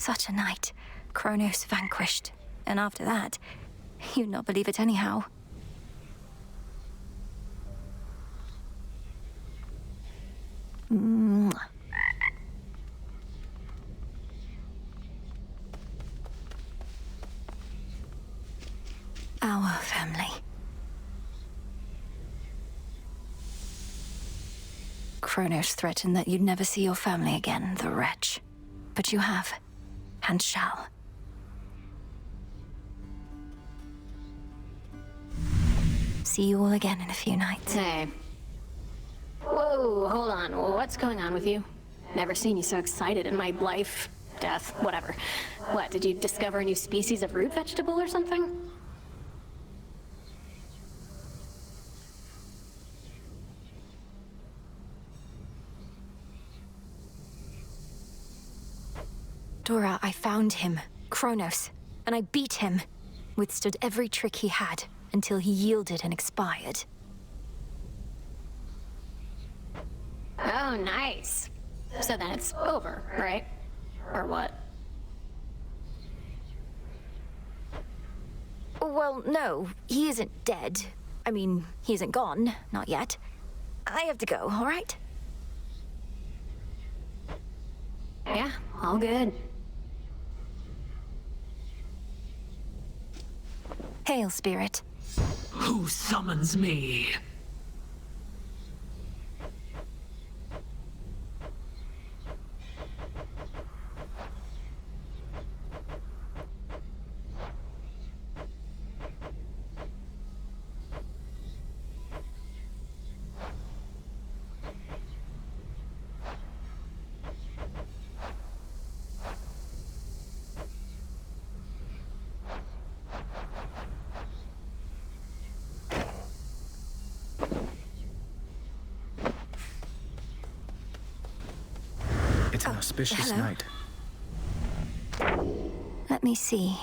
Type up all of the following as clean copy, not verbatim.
Such a night. Kronos vanquished. And after that, you'd not believe it anyhow. Our family. Kronos threatened that you'd never see your family again, the wretch. But you have, and shall. See you all again in a few nights. Hey. Whoa, hold on. What's going on with you? Never seen you so excited in my life. Death, whatever. What, did you discover a new species of root vegetable or something? Dora, I found him, Kronos, and I beat him. Withstood every trick he had, until he yielded and expired. Oh, nice. So then it's over, right? Or what? Well, no, he isn't dead. I mean, he isn't gone, not yet. I have to go, all right? Yeah, all good. Hail, spirit. Who summons me? It's an auspicious hello. night. Let me see.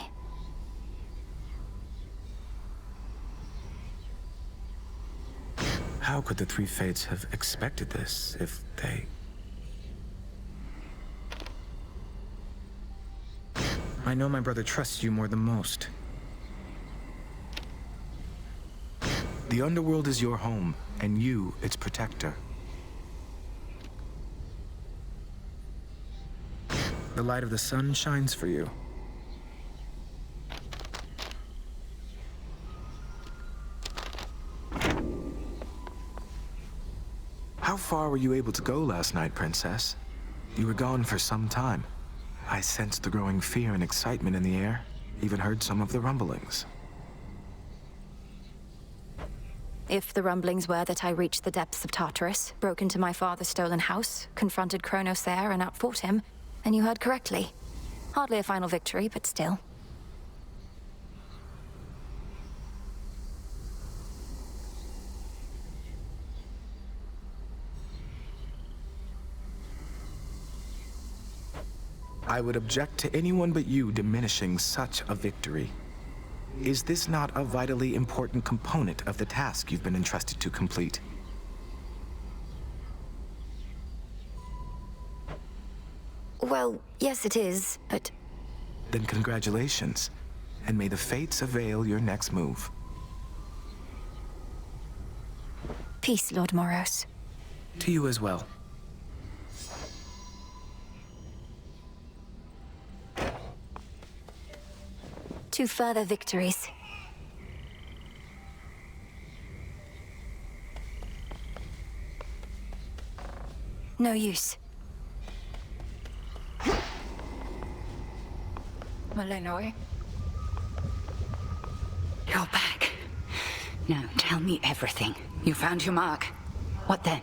How could the three fates have expected this if they... I know my brother trusts you more than most. The underworld is your home, and you its protector. The light of the sun shines for you. How far were you able to go last night, Princess? You were gone for some time. I sensed the growing fear and excitement in the air, even heard some of the rumblings. If the rumblings were that I reached the depths of Tartarus, broke into my father's stolen house, confronted Kronos there and outfought him, then you heard correctly. Hardly a final victory, but still. I would object to anyone but you diminishing such a victory. Is this not a vitally important component of the task you've been entrusted to complete? Well, yes it is, but... Then congratulations, and may the fates avail your next move. Peace, Lord Moros. To you as well. To further victories. No use. Malenoy? You're back. Now tell me everything. You found your mark. What then?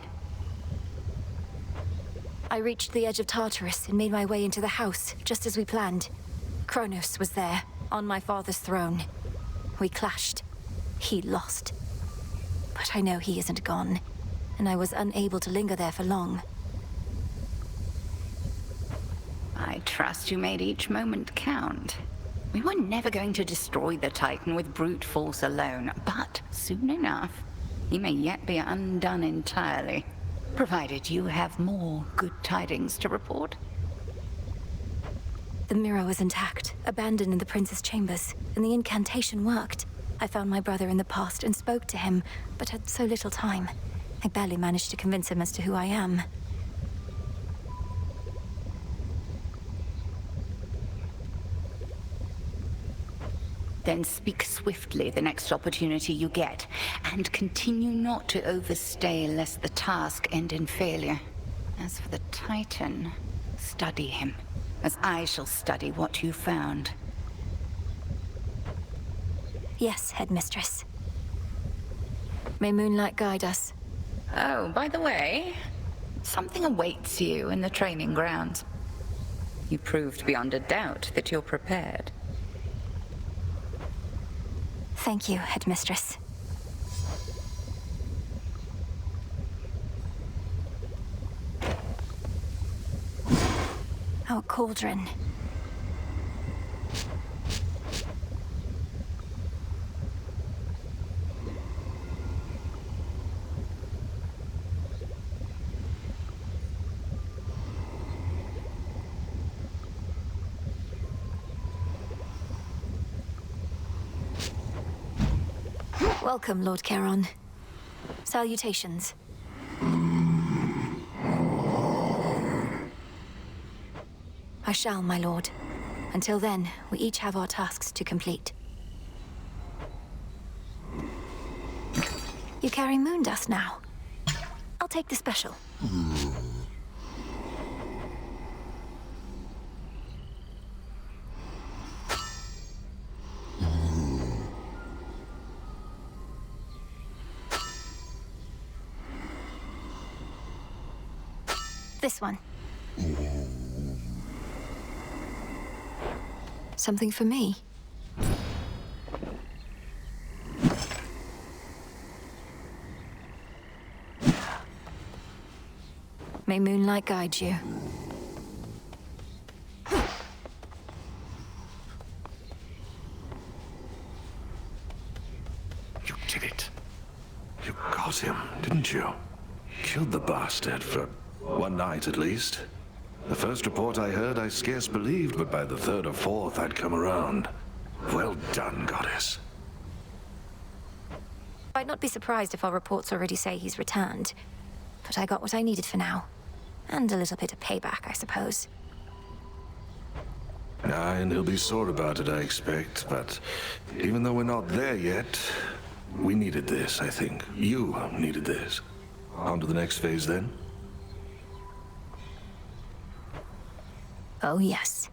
I reached the edge of Tartarus and made my way into the house, just as we planned. Kronos was there, on my father's throne. We clashed. He lost. But I know he isn't gone, and I was unable to linger there for long. I trust you made each moment count. We were never going to destroy the Titan with brute force alone, but soon enough, he may yet be undone entirely, provided you have more good tidings to report. The mirror was intact, abandoned in the prince's chambers, and the incantation worked. I found my brother in the past and spoke to him, but had so little time. I barely managed to convince him as to who I am. Then speak swiftly the next opportunity you get, and continue not to overstay lest the task end in failure. As for the Titan, study him, as I shall study what you found. Yes, Headmistress. May moonlight guide us. Oh, by the way, something awaits you in the training grounds. You proved beyond a doubt that you're prepared. Thank you, Headmistress. Our cauldron. Welcome, Lord Charon. Salutations. I shall, my lord. Until then, we each have our tasks to complete. You carry moon dust now. I'll take the special. This one. Something for me? May moonlight guide you. You did it. You got him, didn't you? Killed the bastard for one night at least. The first report I heard I scarce believed, but by the third or fourth I'd come around. Well done, goddess. I'd not be surprised if our reports already say he's returned. But I got what I needed for now. And a little bit of payback, I suppose. Aye, and he'll be sore about it, I expect. But even though we're not there yet, we needed this, I think. You needed this. On to the next phase, then? Oh, yes.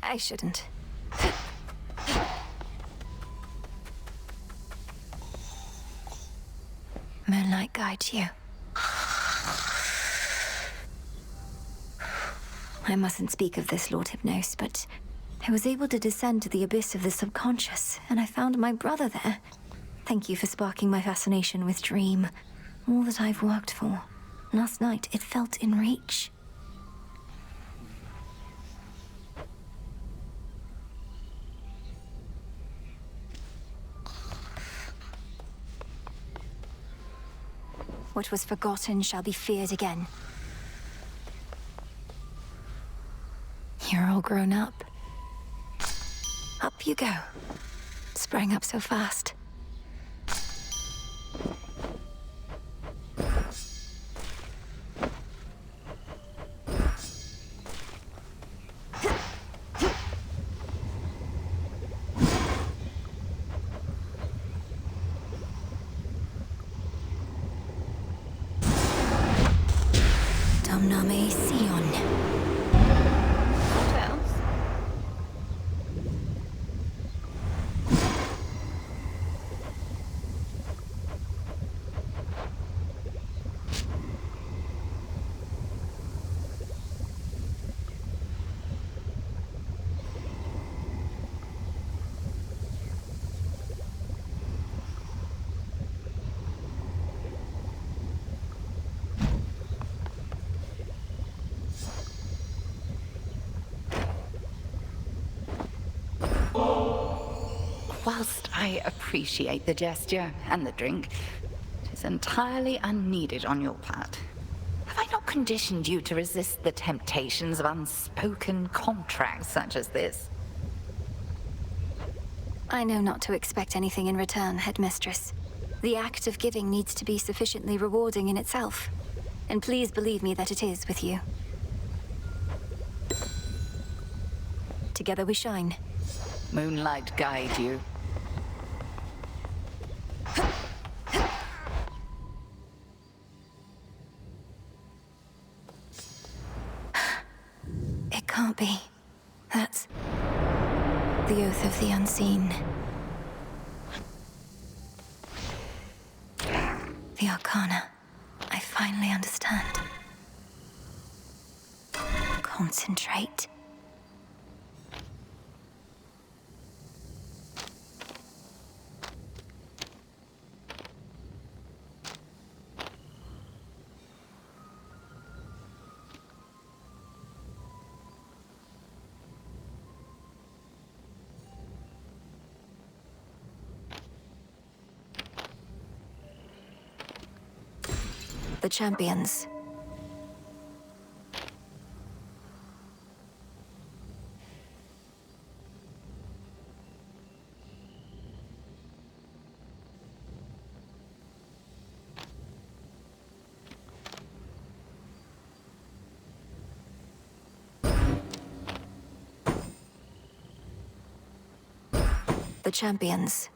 I shouldn't. Moonlight guides you. I mustn't speak of this, Lord Hypnos, but I was able to descend to the abyss of the subconscious, and I found my brother there. Thank you for sparking my fascination with Dream. All that I've worked for. Last night, it felt in reach. What was forgotten shall be feared again. You're all grown up. Up you go. Sprang up so fast. whilst I appreciate the gesture and the drink, it is entirely unneeded on your part. Have I not conditioned you to resist the temptations of unspoken contracts such as this? I know not to expect anything in return, Headmistress. The act of giving needs to be sufficiently rewarding in itself. And please believe me that it is with you. Together we shine. Moonlight guide you. It can't be. That's the oath of the unseen. The Arcana. I finally understand. Concentrate. The champions. The champions.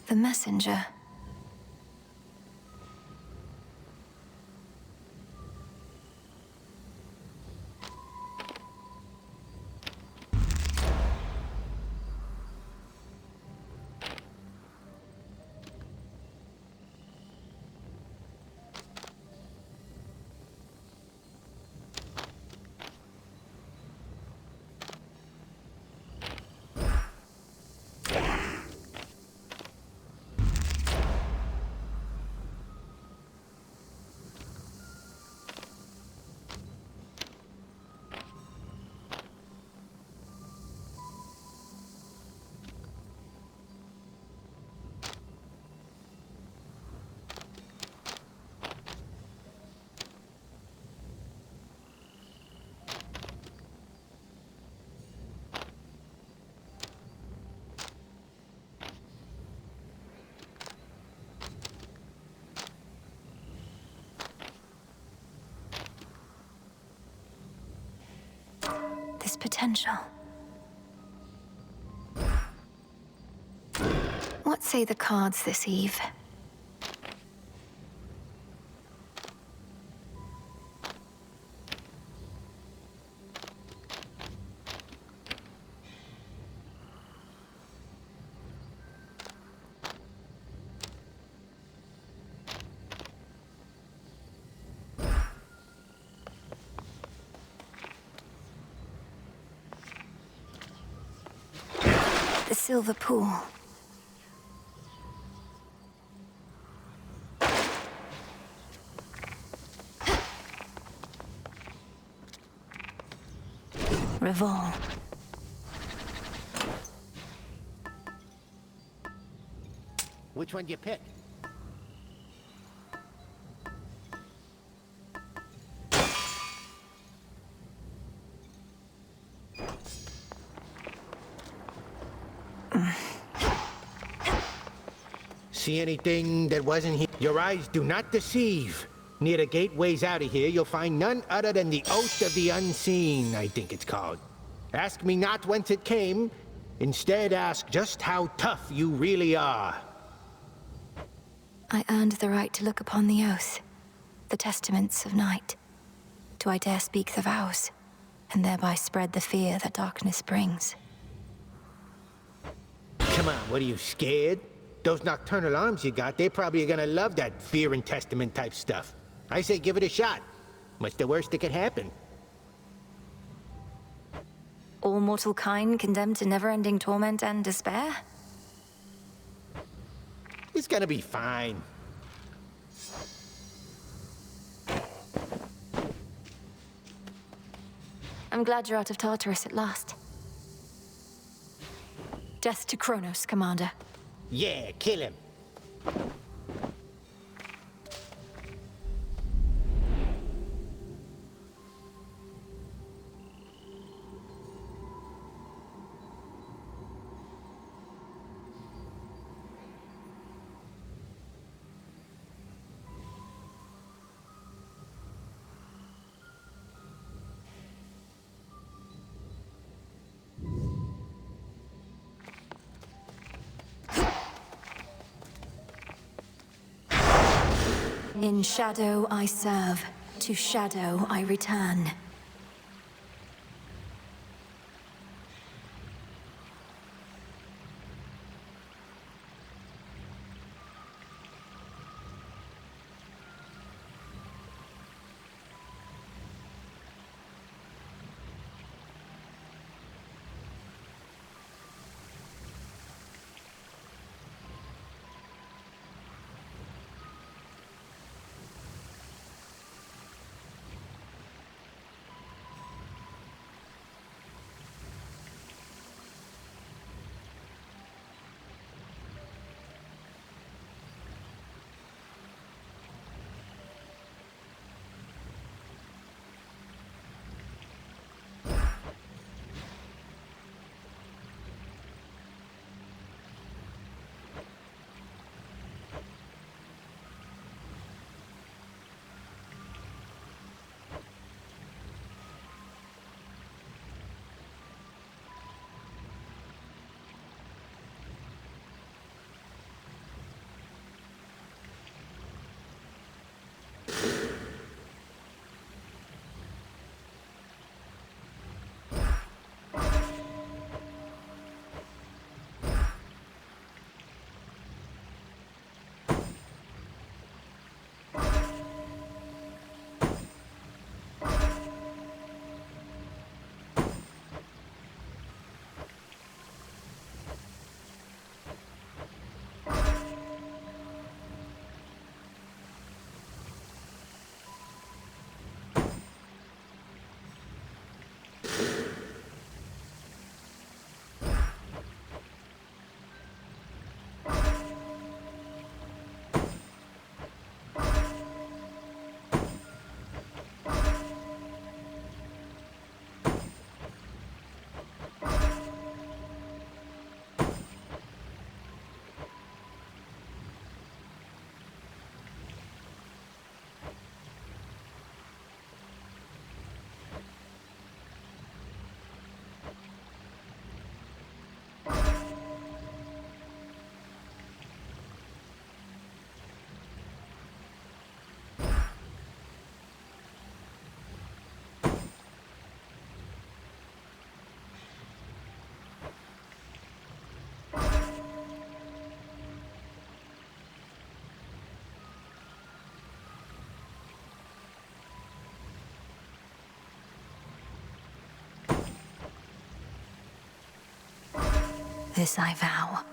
The messenger. This potential. What say the cards this eve? The silver pool. Revolve. Which one do you pick? See anything that wasn't here? Your eyes do not deceive. Near the gateways out of here, you'll find none other than the Oath of the Unseen, I think it's called. Ask me not whence it came. Instead, ask just how tough you really are. I earned the right to look upon the oath, the testaments of night. Do I dare speak the vows, and thereby spread the fear that darkness brings? Come on, what are you, scared? Those nocturnal arms you got, they probably are gonna love that fear and testament type stuff. I say give it a shot. What's the worst that could happen? All mortal kind condemned to never-ending torment and despair? It's gonna be fine. I'm glad you're out of Tartarus at last. Death to Kronos, Commander. Yeah, kill him. In shadow I serve, to shadow I return. This I vow.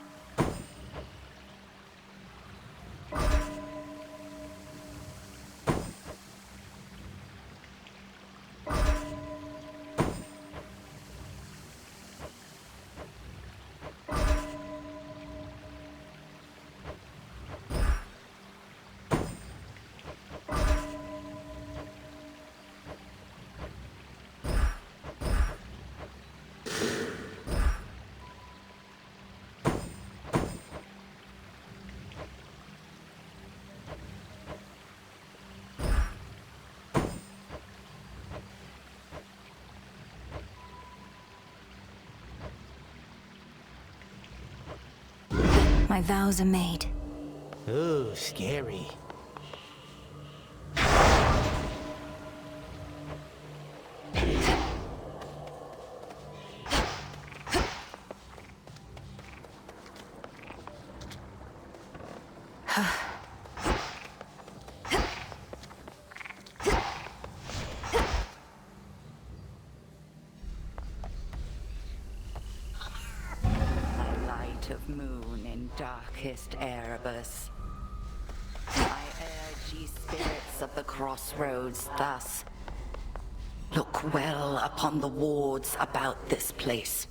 My vows are made. Ooh, scary. Of moon in darkest Erebus. I urge ye spirits of the crossroads thus. Look well upon the wards about this place,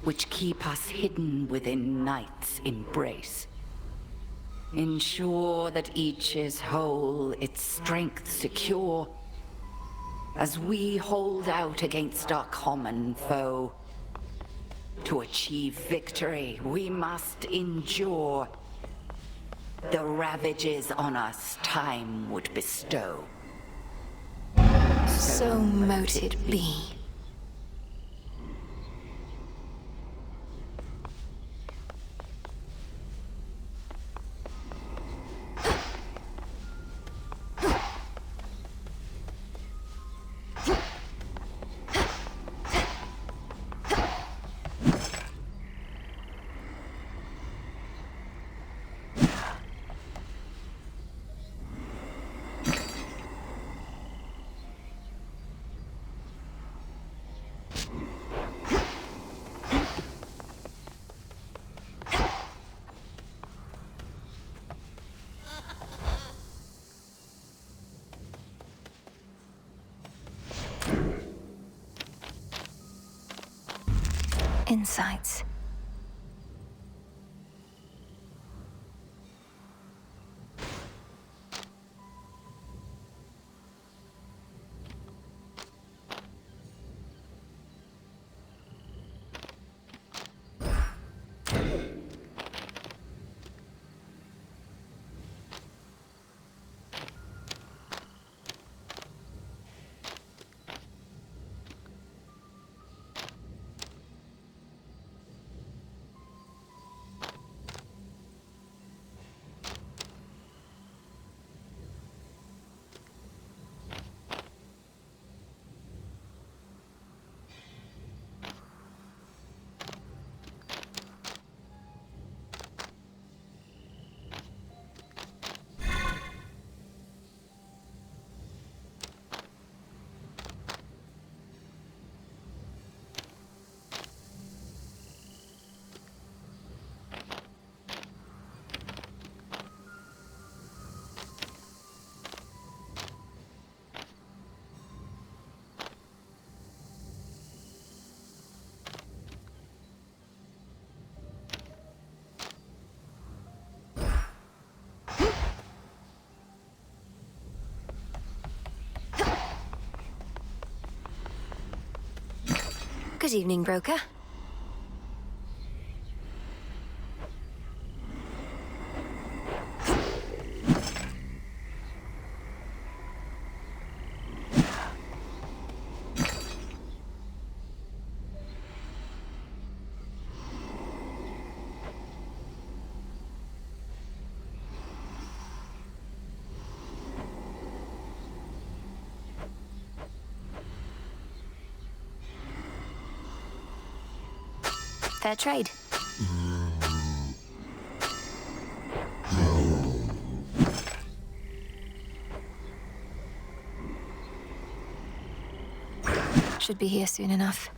which keep us hidden within night's embrace. Ensure that each is whole, its strength secure, as we hold out against our common foe. To achieve victory, we must endure the ravages on us time would bestow. So mote it be. Insights. Good evening, broker. Fair trade. Should be here soon enough.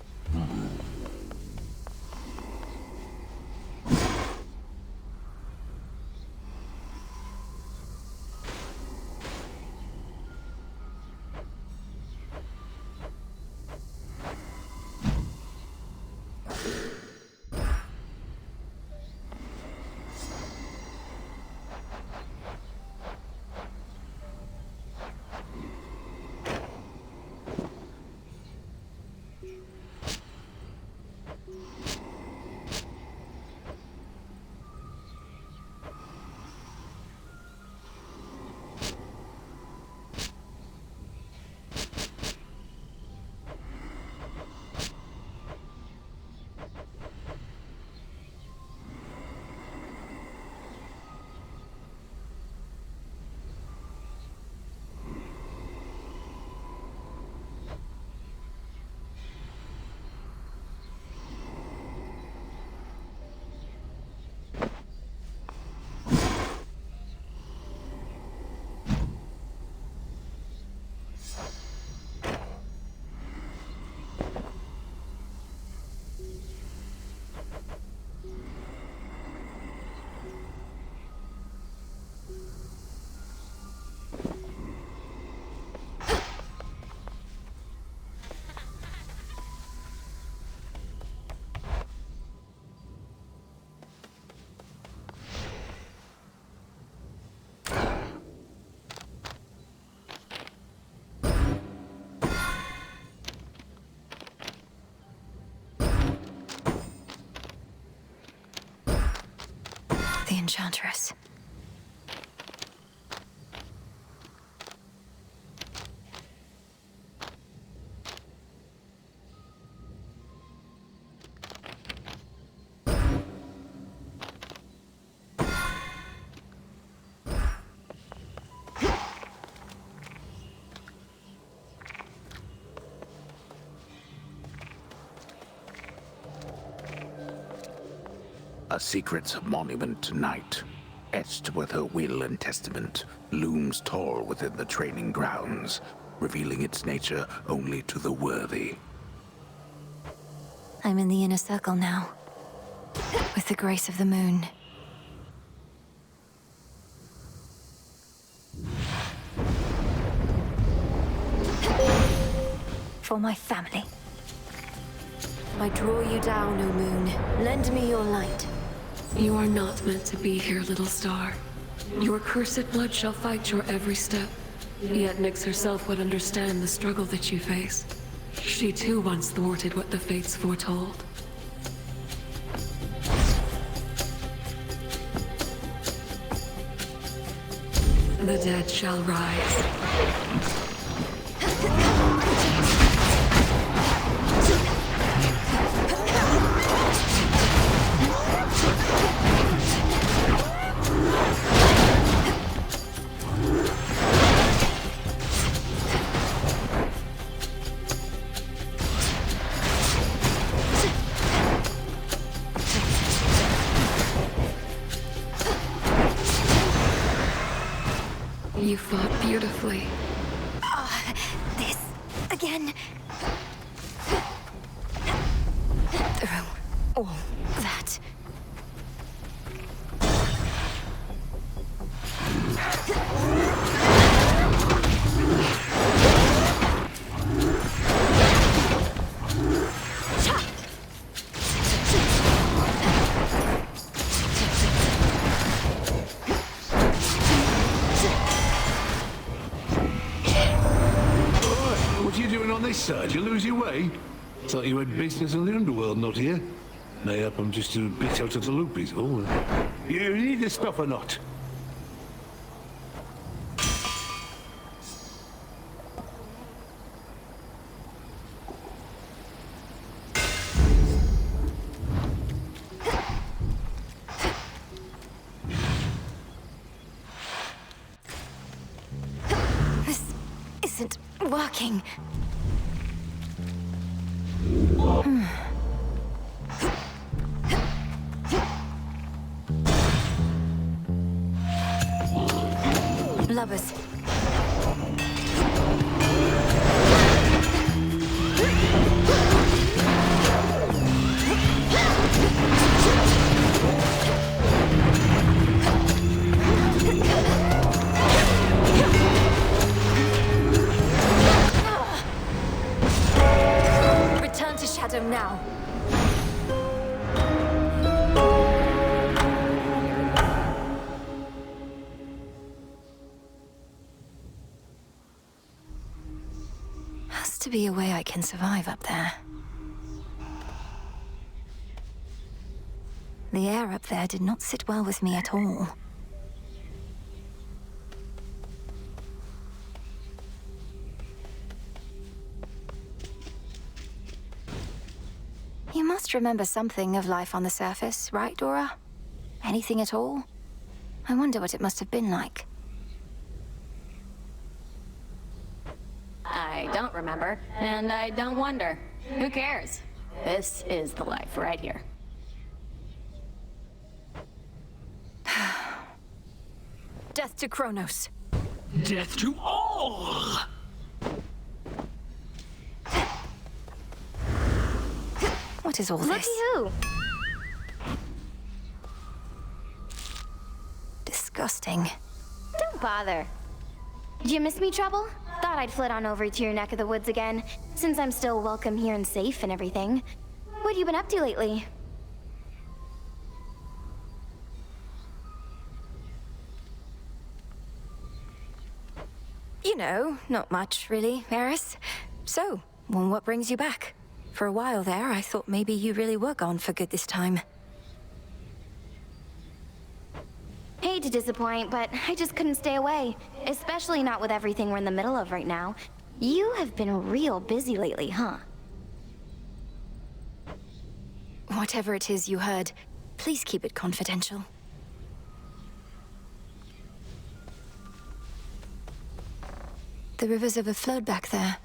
Enchantress. A secret monument tonight, etched with her will and testament, looms tall within the training grounds, revealing its nature only to the worthy. I'm in the inner circle now, with the grace of the moon. For my family. I draw you down, O moon. Lend me your light. You are not meant to be here, little star. Your cursed blood shall fight your every step. Yet Nyx herself would understand the struggle that you face. She too once thwarted what the fates foretold. The dead shall rise. You fought beautifully. This again. Through all that. This side, you lose your way? Thought you had business in the underworld, not here. Mayhap I'm just a bit out of the loop, is all. You need this stuff or not? This isn't working. Lubbers. Return to shadow now. Has to be a way I can survive up there. The air up there did not sit well with me at all. You must remember something of life on the surface, right, Dora? Anything at all? I wonder what it must have been like. I don't remember, and I don't wonder. Who cares? This is the life right here. Death to Kronos. Death to all! What is all this? Looky who! Disgusting. Don't bother. Did you miss me, Trouble? Thought I'd flit on over to your neck of the woods again, since I'm still welcome here and safe and everything. What have you been up to lately? You know, not much, really, Eris. So, well, what brings you back? For a while there, I thought maybe you really were gone for good this time. Hate to disappoint, but I just couldn't stay away. Especially not with everything we're in the middle of right now. You have been real busy lately, huh? Whatever it is you heard, please keep it confidential. The rivers overflowed back there.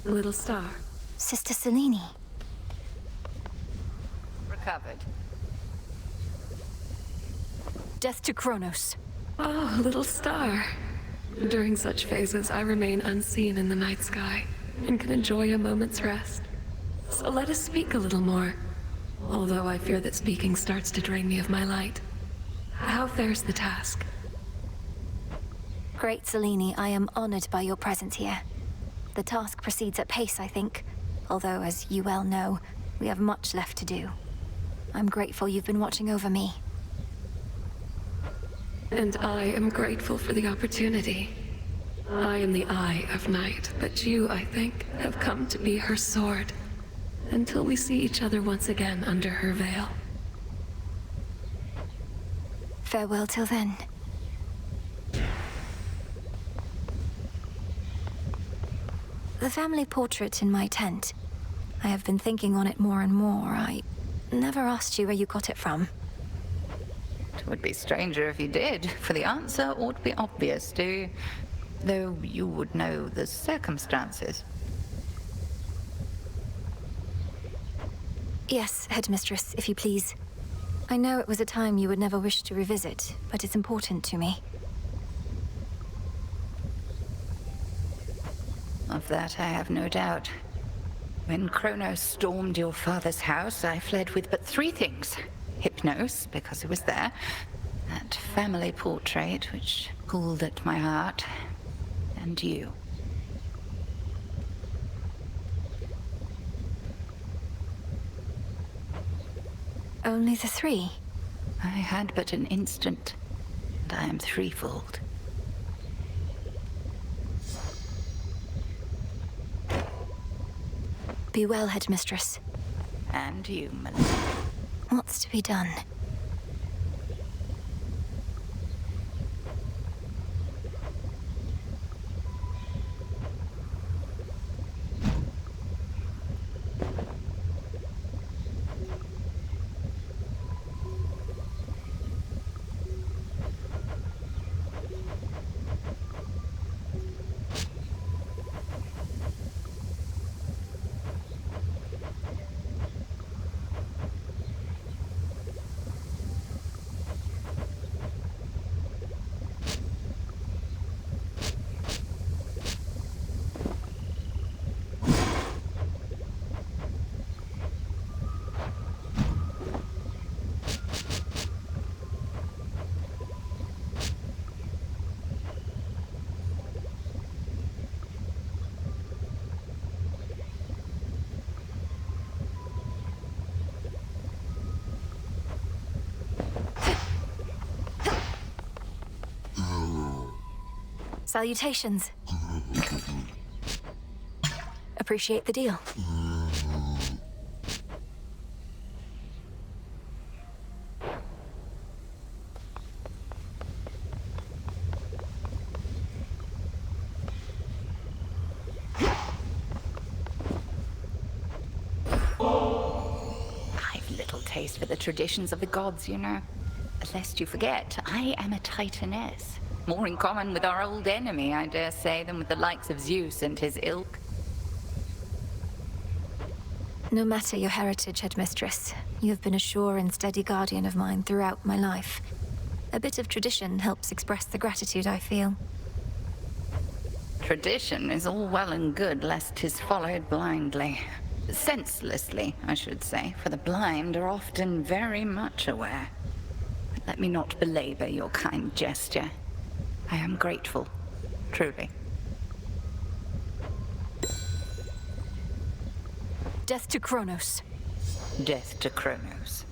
Little star. Sister Selene. Recovered. Death to Kronos. Oh, little star. During such phases, I remain unseen in the night sky and can enjoy a moment's rest. So let us speak a little more. Although I fear that speaking starts to drain me of my light. How fares the task? Great Selene, I am honored by your presence here. The task proceeds at pace, I think. Although, as you well know, we have much left to do. I'm grateful you've been watching over me. And I am grateful for the opportunity. I am the Eye of Night, but you, I think, have come to be her sword. Until we see each other once again under her veil. Farewell till then. The family portrait in my tent. I have been thinking on it more and more. I never asked you where you got it from. It would be stranger if you did, for the answer ought to be obvious to you. Though you would know the circumstances. Yes, Headmistress, if you please. I know it was a time you would never wish to revisit, but it's important to me. Of that I have no doubt. When Kronos stormed your father's house, I fled with but 3 things. Hypnos, because it was there. That family portrait, which pulled at my heart. And you. Only the 3? I had but an instant, and I am threefold. Be well, Headmistress. And you, my What's to be done? Salutations. Appreciate the deal. I've little taste for the traditions of the gods, you know. Lest you forget, I am a Titaness. More in common with our old enemy, I dare say, than with the likes of Zeus and his ilk. No matter your heritage, Headmistress, you have been a sure and steady guardian of mine throughout my life. A bit of tradition helps express the gratitude I feel. Tradition is all well and good, lest 'tis followed blindly. Senselessly, I should say, for the blind are often very much aware. But let me not belabor your kind gesture. I am grateful, truly. Death to Kronos. Death to Kronos.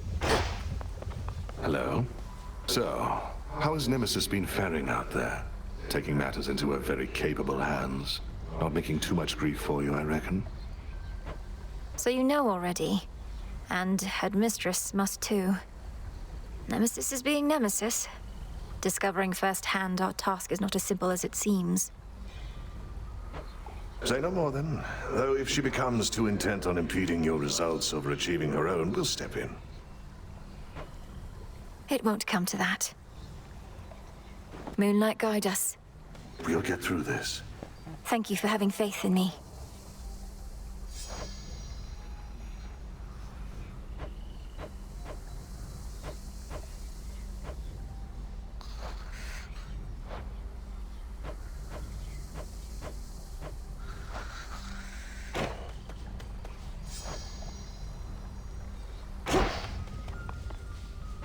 Hello. So, how has Nemesis been faring out there? Taking matters into her very capable hands. Not making too much grief for you, I reckon. So you know already. And Headmistress must too. Nemesis is being Nemesis. Discovering firsthand our task is not as simple as it seems. Say no more then. Though if she becomes too intent on impeding your results over achieving her own, we'll step in. It won't come to that. Moonlight, guide us. We'll get through this. Thank you for having faith in me.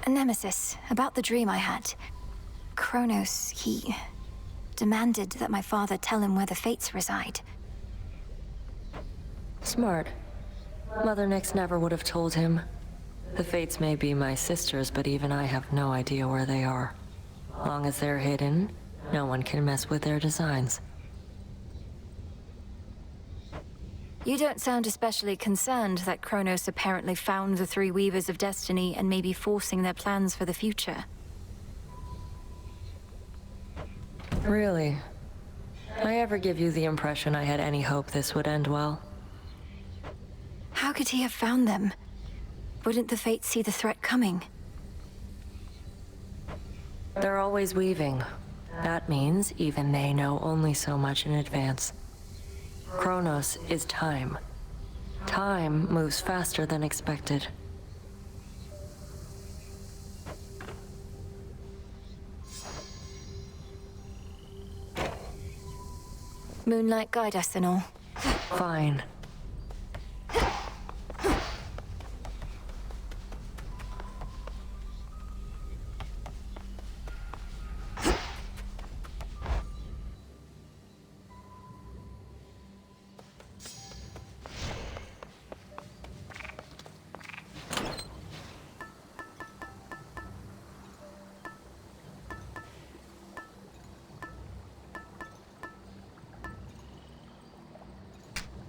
Nemesis, about the dream I had. Kronos, he demanded that my father tell him where the Fates reside. Smart. Mother Nyx never would have told him. The Fates may be my sisters, but even I have no idea where they are. Long as they're hidden, no one can mess with their designs. You don't sound especially concerned that Kronos apparently found the three Weavers of Destiny and may be forcing their plans for the future. Really? I ever give you the impression I had any hope this would end well? How could he have found them? Wouldn't the Fates see the threat coming? They're always weaving. That means even they know only so much in advance. Kronos is time. Time moves faster than expected. Moonlight, guide us and all. Fine.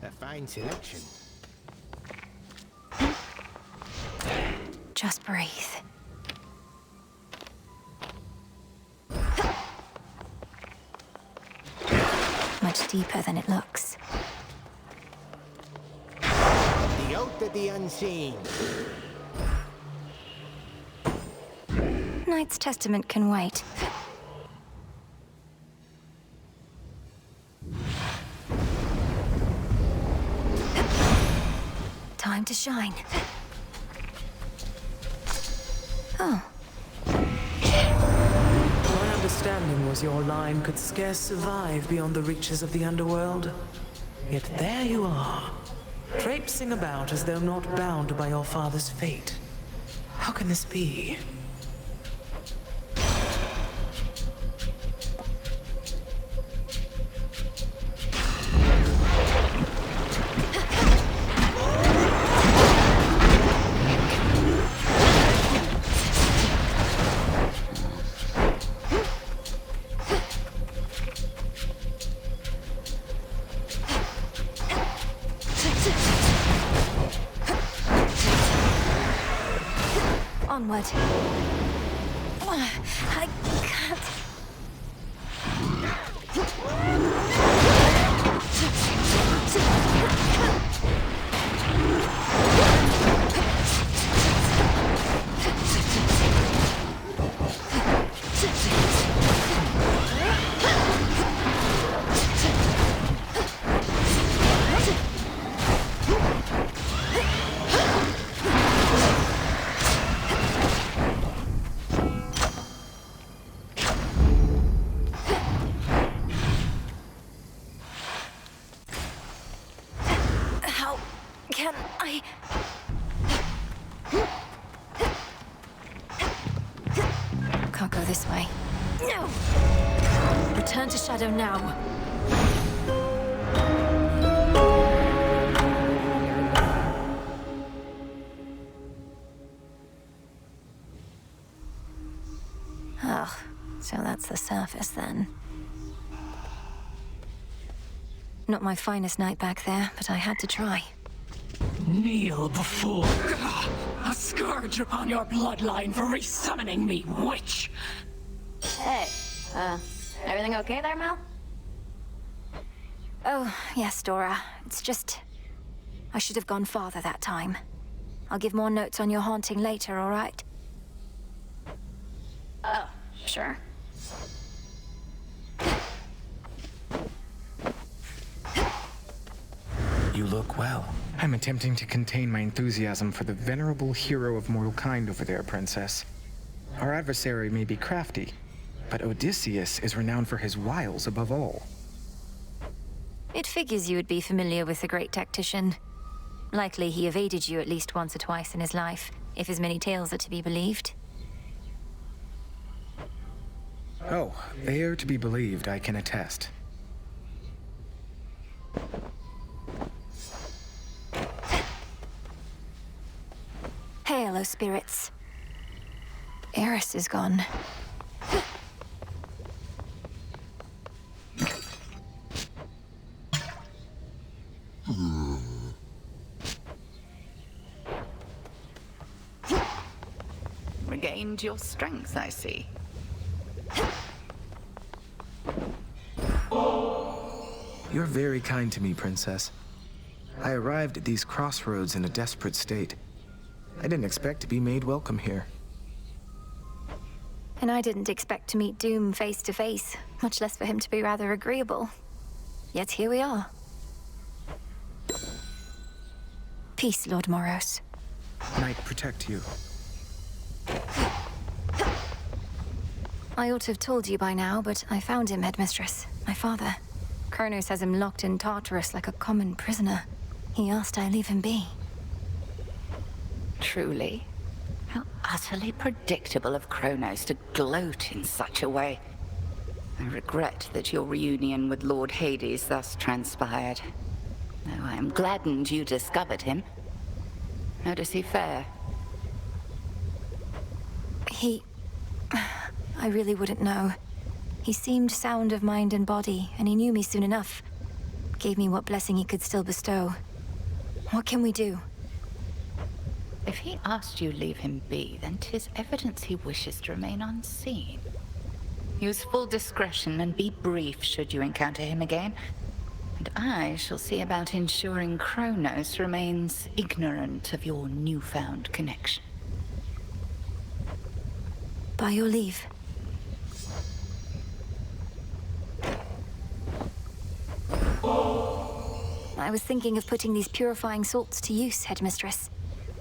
A fine selection. Just breathe. Much deeper than it looks. The Oath of the Unseen. Knight's Testament can wait. Time to shine. Oh. My understanding was your line could scarce survive beyond the reaches of the underworld. Yet there you are, traipsing about as though not bound by your father's fate. How can this be? Onward. I can't. Can't go this way. No! Return to Shadow now. that's the surface, then. Not my finest night back there, but I had to try. Kneel before a scourge upon your bloodline for resummoning me, witch! Hey, everything okay there, Mel? Oh, yes, Dora. It's just... I should have gone farther that time. I'll give more notes on your haunting later, all right? Oh, sure. You look well. I'm attempting to contain my enthusiasm for the venerable hero of mortal kind over there, Princess. Our adversary may be crafty, but Odysseus is renowned for his wiles above all. It figures you would be familiar with the great tactician. Likely he evaded you at least once or twice in his life, if his many tales are to be believed. Oh, they are to be believed, I can attest. Hail, O spirits. Eris is gone. Regained your strength, I see. You're very kind to me, Princess. I arrived at these crossroads in a desperate state. I didn't expect to be made welcome here. And I didn't expect to meet Doom face to face, much less for him to be rather agreeable. Yet here we are. Peace, Lord Moros. Night protect you. I ought to have told you by now, but I found him, Headmistress. My father. Kronos has him locked in Tartarus like a common prisoner. He asked I leave him be. Truly? How utterly predictable of Kronos to gloat in such a way. I regret that your reunion with Lord Hades thus transpired. Though I am gladdened you discovered him. How does he fare? I really wouldn't know. He seemed sound of mind and body, and he knew me soon enough. Gave me what blessing he could still bestow. What can we do? If he asked you leave him be, then 'tis evidence he wishes to remain unseen. Use full discretion and be brief should you encounter him again. And I shall see about ensuring Kronos remains ignorant of your newfound connection. By your leave. I was thinking of putting these purifying salts to use, Headmistress.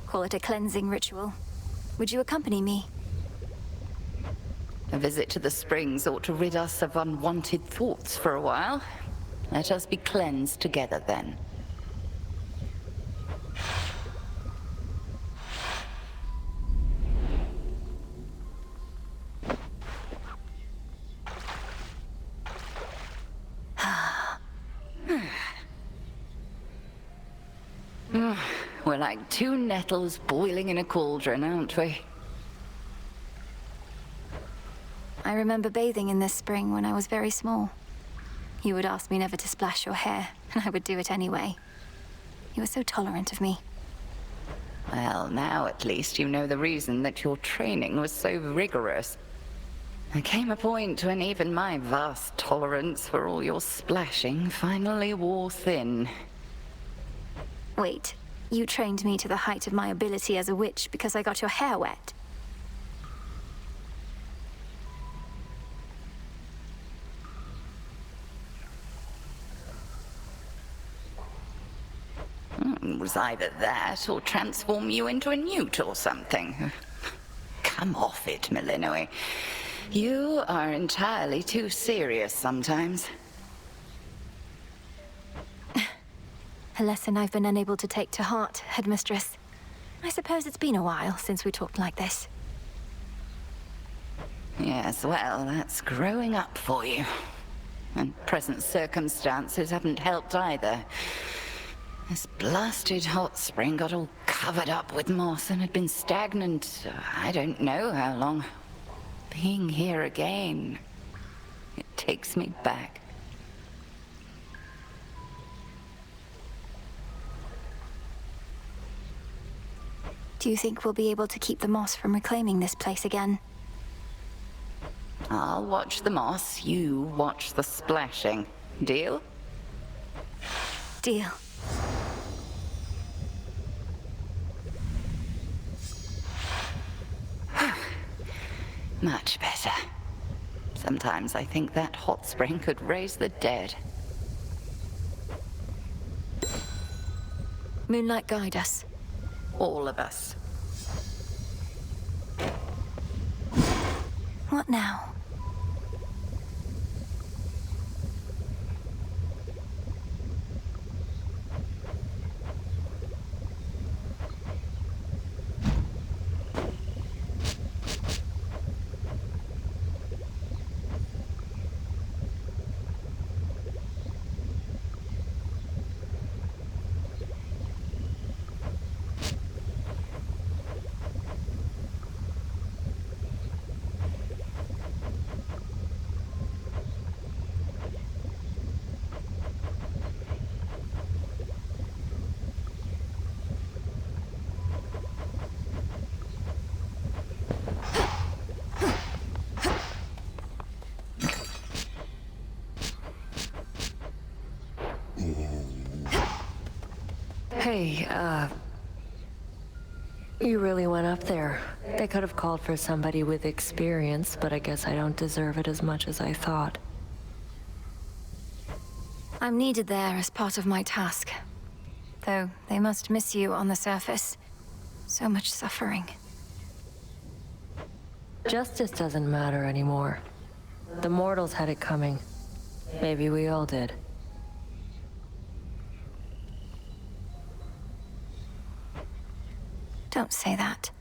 Call it a cleansing ritual. Would you accompany me? A visit to the springs ought to rid us of unwanted thoughts for a while. Let us be cleansed together then. We're like two nettles boiling in a cauldron, aren't we? I remember bathing in this spring when I was very small. You would ask me never to splash your hair, and I would do it anyway. You were so tolerant of me. Well, now at least you know the reason that your training was so rigorous. There came a point when even my vast tolerance for all your splashing finally wore thin. Wait, you trained me to the height of my ability as a witch because I got your hair wet? It was either that or transform you into a newt or something. Come off it, Millenoi. You are entirely too serious sometimes. A lesson I've been unable to take to heart, Headmistress. I suppose it's been a while since we talked like this. Yes, well, that's growing up for you. And present circumstances haven't helped either. This blasted hot spring got all covered up with moss and had been stagnant, I don't know how long. Being here again takes me back. Do you think we'll be able to keep the moss from reclaiming this place again? I'll watch the moss, you watch the splashing. Deal? Deal. Much better. Sometimes I think that hot spring could raise the dead. Moonlight, guide us. All of us. What now? Hey, you really went up there. They could have called for somebody with experience, but I guess I don't deserve it as much as I thought. I'm needed there as part of my task. Though they must miss you on the surface. So much suffering. Justice doesn't matter anymore. The mortals had it coming. Maybe we all did. Don't say that.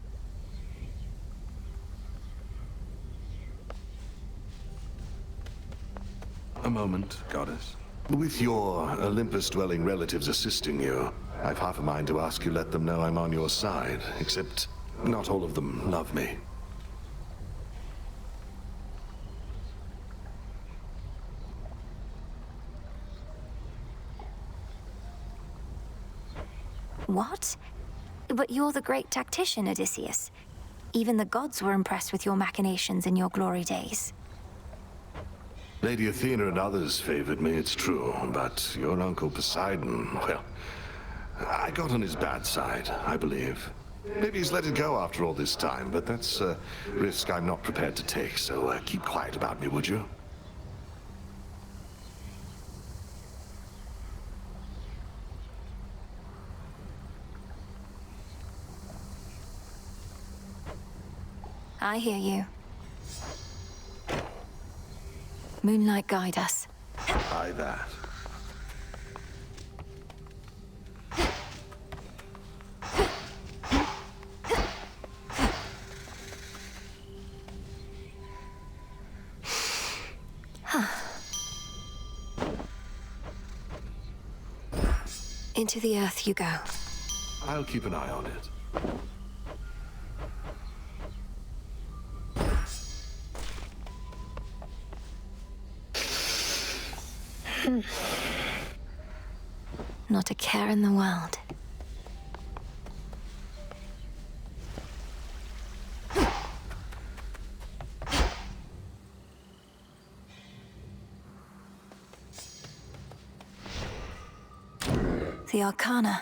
A moment, goddess. With your Olympus-dwelling relatives assisting you, I've half a mind to ask you let them know I'm on your side, except not all of them love me. What? But you're the great tactician, Odysseus. Even the gods were impressed with your machinations in your glory days. Lady Athena and others favored me, it's true, but your uncle Poseidon, well, I got on his bad side, I believe. Maybe he's let it go after all this time, but that's a risk I'm not prepared to take, so keep quiet about me, would you? I hear you. Moonlight, guide us. Aye, that. Into the earth you go. I'll keep an eye on it. Not a care in the world. The Arcana.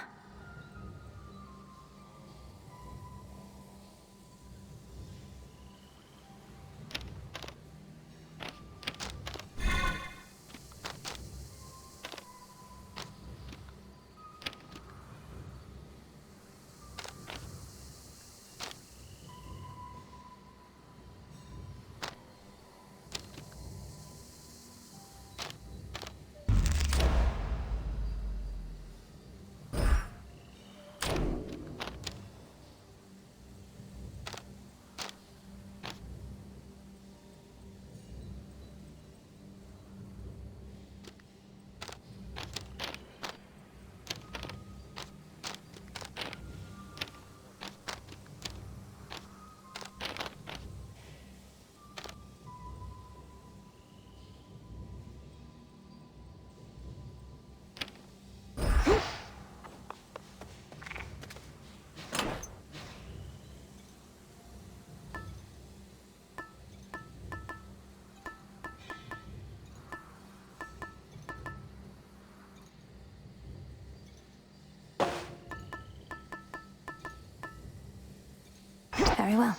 Very well.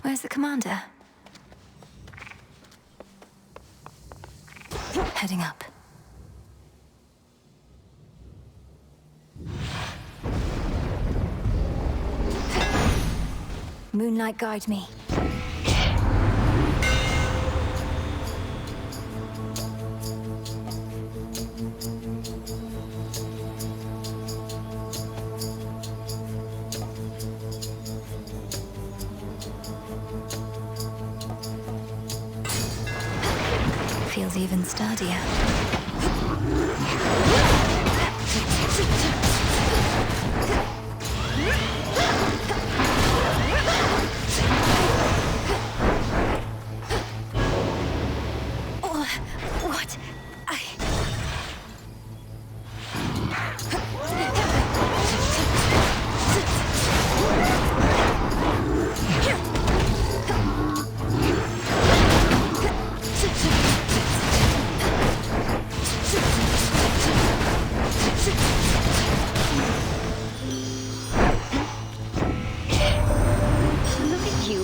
Where's the commander? Heading up. Moonlight, guide me. Feels even sturdier. What?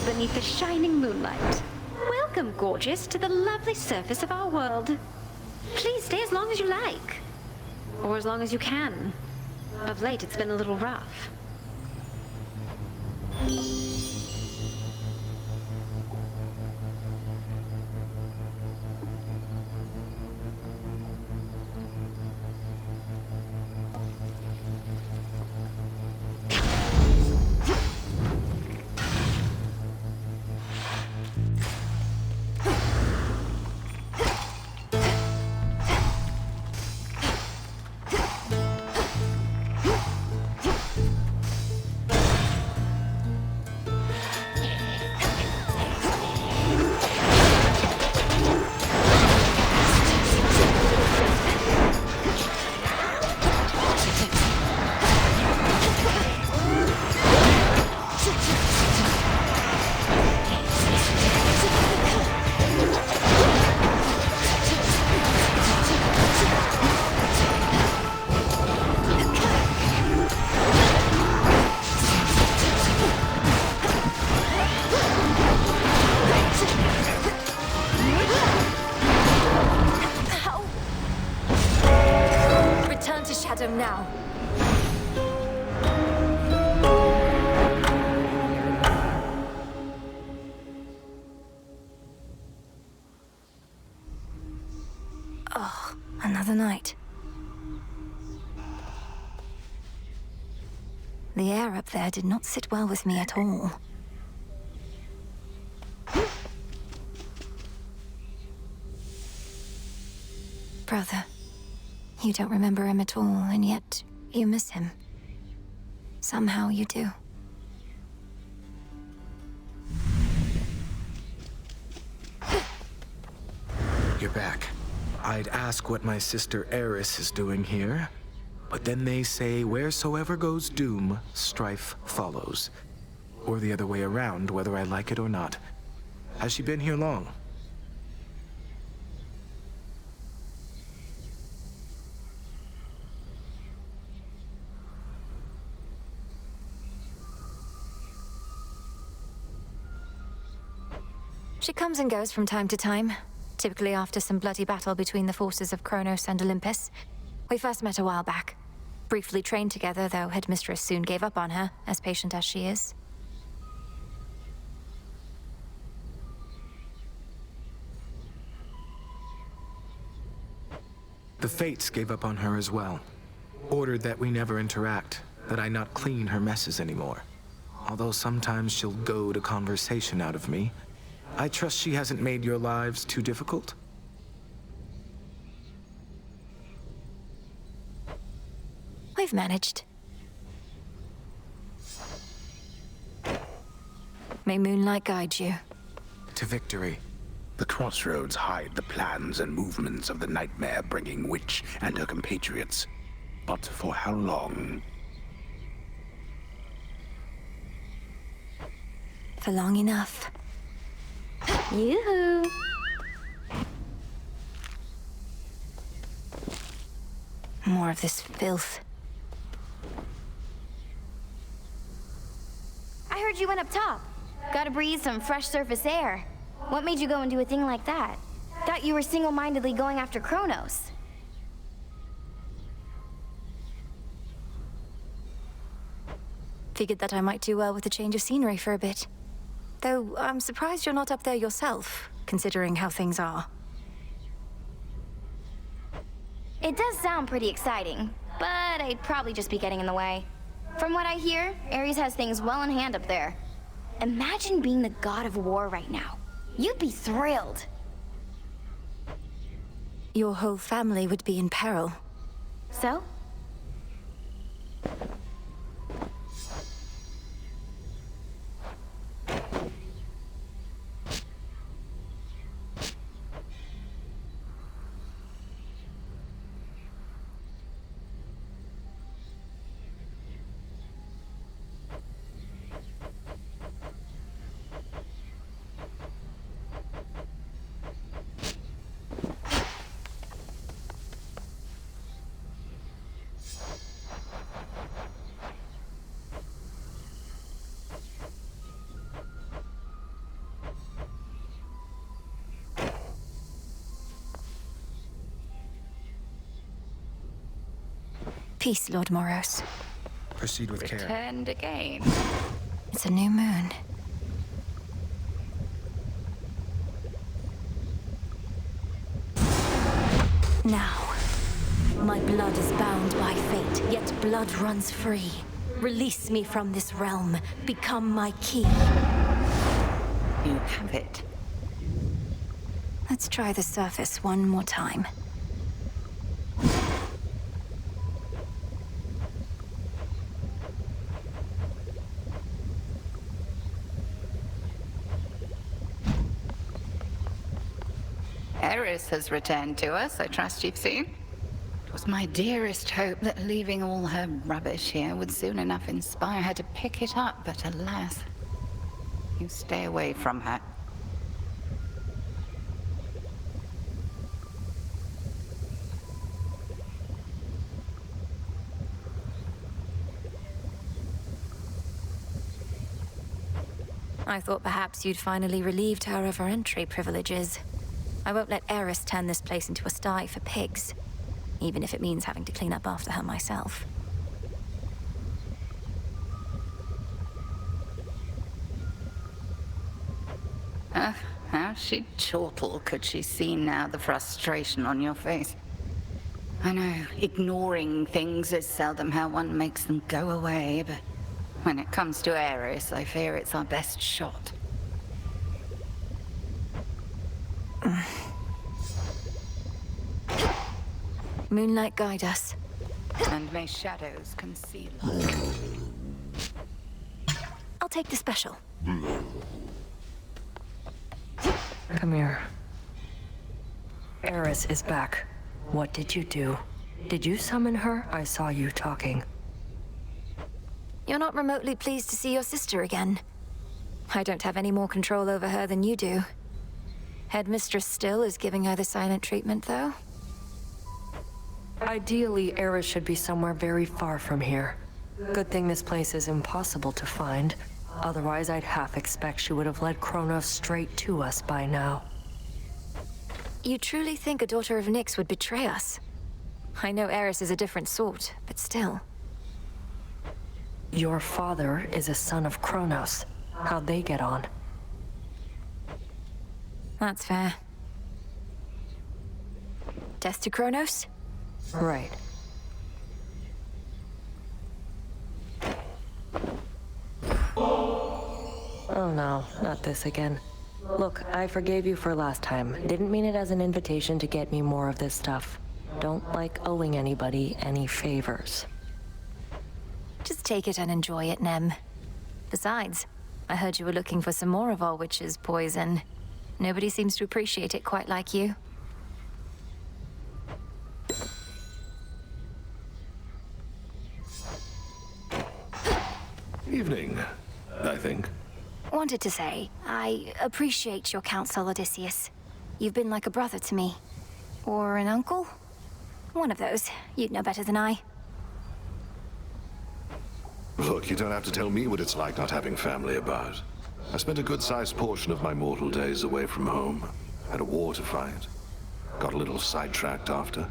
Beneath the shining moonlight. Welcome, gorgeous, to the lovely surface of our world. Please stay as long as you like. Or as long as you can. Of late, it's been a little rough. Now. Oh, another night. The air up there did not sit well with me at all. Brother. You don't remember him at all, and yet you miss him. Somehow you do. You're back. I'd ask what my sister Eris is doing here, but then they say wheresoever goes doom, strife follows. Or the other way around, whether I like it or not. Has she been here long? She comes and goes from time to time, typically after some bloody battle between the forces of Kronos and Olympus. We first met a while back. Briefly trained together, though Headmistress soon gave up on her, as patient as she is. The Fates gave up on her as well. Ordered that we never interact, that I not clean her messes anymore. Although sometimes she'll goad a conversation out of me, I trust she hasn't made your lives too difficult? We've managed. May moonlight guide you. To victory. The crossroads hide the plans and movements of the nightmare-bringing witch and her compatriots. But for how long? for long enough. Yoo-hoo! More of this filth. I heard you went up top. Gotta breathe some fresh surface air. What made you go and do a thing like that? Thought you were single-mindedly going after Kronos. Figured that I might do well with a change of scenery for a bit. Though I'm surprised you're not up there yourself, considering how things are. It does sound pretty exciting, but I'd probably just be getting in the way. From what I hear, Ares has things well in hand up there. Imagine being the god of war right now. You'd be thrilled. Your whole family would be in peril. So? Peace, Lord Moros. Proceed with care. Returned again. It's a new moon. Now, my blood is bound by fate, yet blood runs free. Release me from this realm. Become my key. You have it. Let's try the surface one more time. Ares has returned to us, I trust you've seen. It was my dearest hope that leaving all her rubbish here would soon enough inspire her to pick it up, but alas, you stay away from her. I thought perhaps you'd finally relieved her of her entry privileges. I won't let Eris turn this place into a sty for pigs, even if it means having to clean up after her myself. How she chortle could she see now the frustration on your face? I know, ignoring things is seldom how one makes them go away, but when it comes to Ares, I fear it's our best shot. Moonlight guide us. And may shadows conceal us. I'll take the special. Come here. Eris is back. What did you do? Did you summon her? I saw you talking. You're not remotely pleased to see your sister again. I don't have any more control over her than you do. Headmistress still is giving her the silent treatment, though. Ideally, Eris should be somewhere very far from here. Good thing this place is impossible to find. Otherwise, I'd half expect she would have led Kronos straight to us by now. You truly think a daughter of Nyx would betray us? I know Eris is a different sort, but still. Your father is a son of Kronos. How'd they get on? That's fair. Death to Kronos? Right. Oh no, not this again. Look, I forgave you for last time. Didn't mean it as an invitation to get me more of this stuff. Don't like owing anybody any favors. Just take it and enjoy it, Nem. Besides, I heard you were looking for some more of our witch's poison. Nobody seems to appreciate it quite like you. Evening, I think. Wanted to say, I appreciate your counsel, Odysseus. You've been like a brother to me. Or an uncle? One of those. You'd know better than I. Look, you don't have to tell me what it's like not having family about. I spent a good-sized portion of my mortal days away from home. Had a war to fight. Got a little sidetracked after.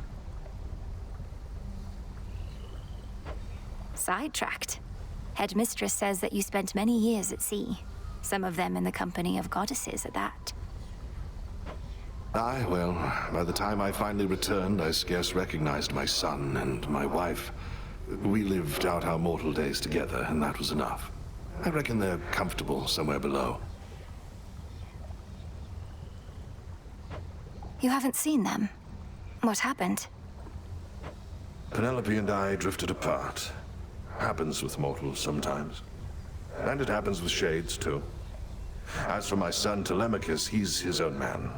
Sidetracked? Headmistress says that you spent many years at sea. Some of them in the company of goddesses at that. Aye, well, by the time I finally returned, I scarce recognized my son and my wife. We lived out our mortal days together, and that was enough. I reckon they're comfortable somewhere below. You haven't seen them? What happened? Penelope and I drifted apart. Happens with mortals sometimes. And it happens with shades, too. As for my son Telemachus, he's his own man.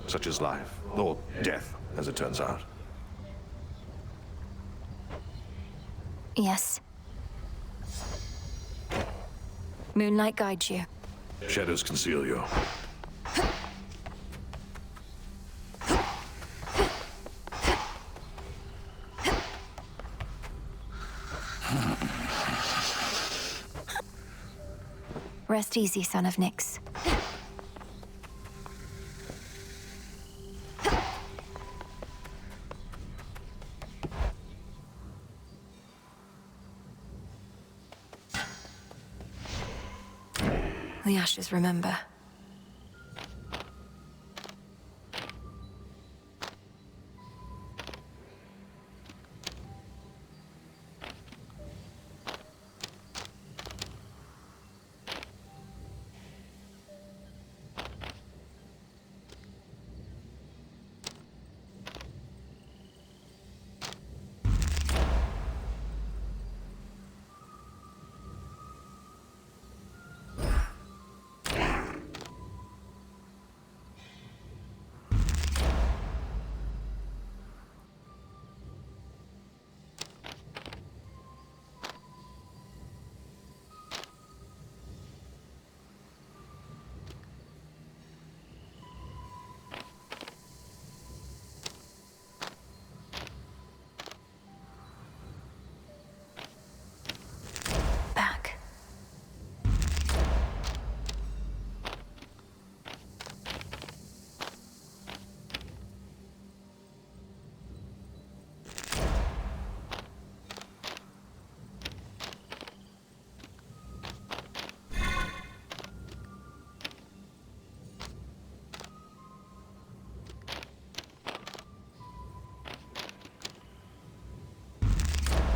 Such is life, or death, as it turns out. Yes. Moonlight guides you. Shadows conceal you. Rest easy, son of Nyx. The ashes remember.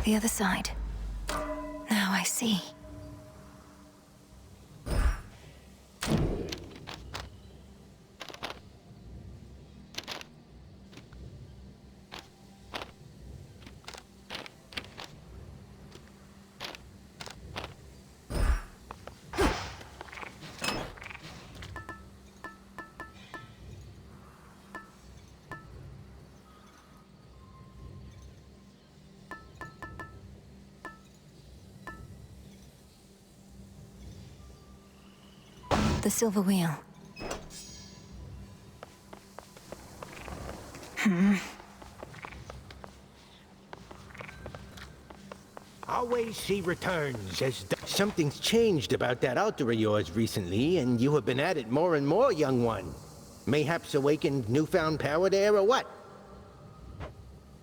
The other side. Now I see. The silver wheel. Always she returns, as something's changed about that altar of yours recently, and you have been at it more and more, young one. Mayhaps awakened newfound power there, or what?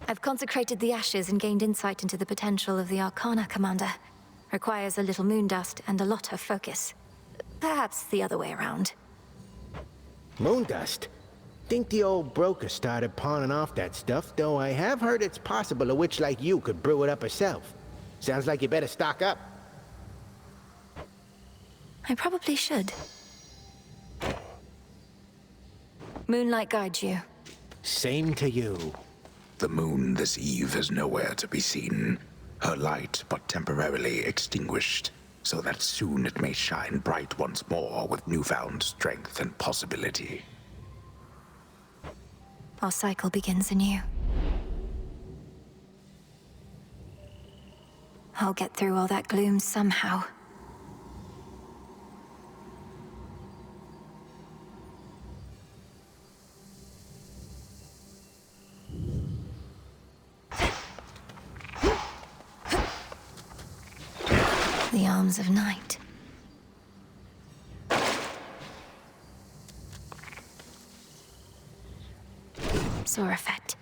I've consecrated the ashes and gained insight into the potential of the Arcana, Commander. Requires a little moon dust and a lot of focus. Perhaps the other way around. Moon dust? Think the old broker started pawning off that stuff, though I have heard it's possible a witch like you could brew it up herself. Sounds like you better stock up. I probably should. Moonlight guides you. Same to you. The moon this eve is nowhere to be seen. Her light but temporarily extinguished, so that soon it may shine bright once more with newfound strength and possibility. Our cycle begins anew. I'll get through all that gloom somehow. The arms of night. Sorafet.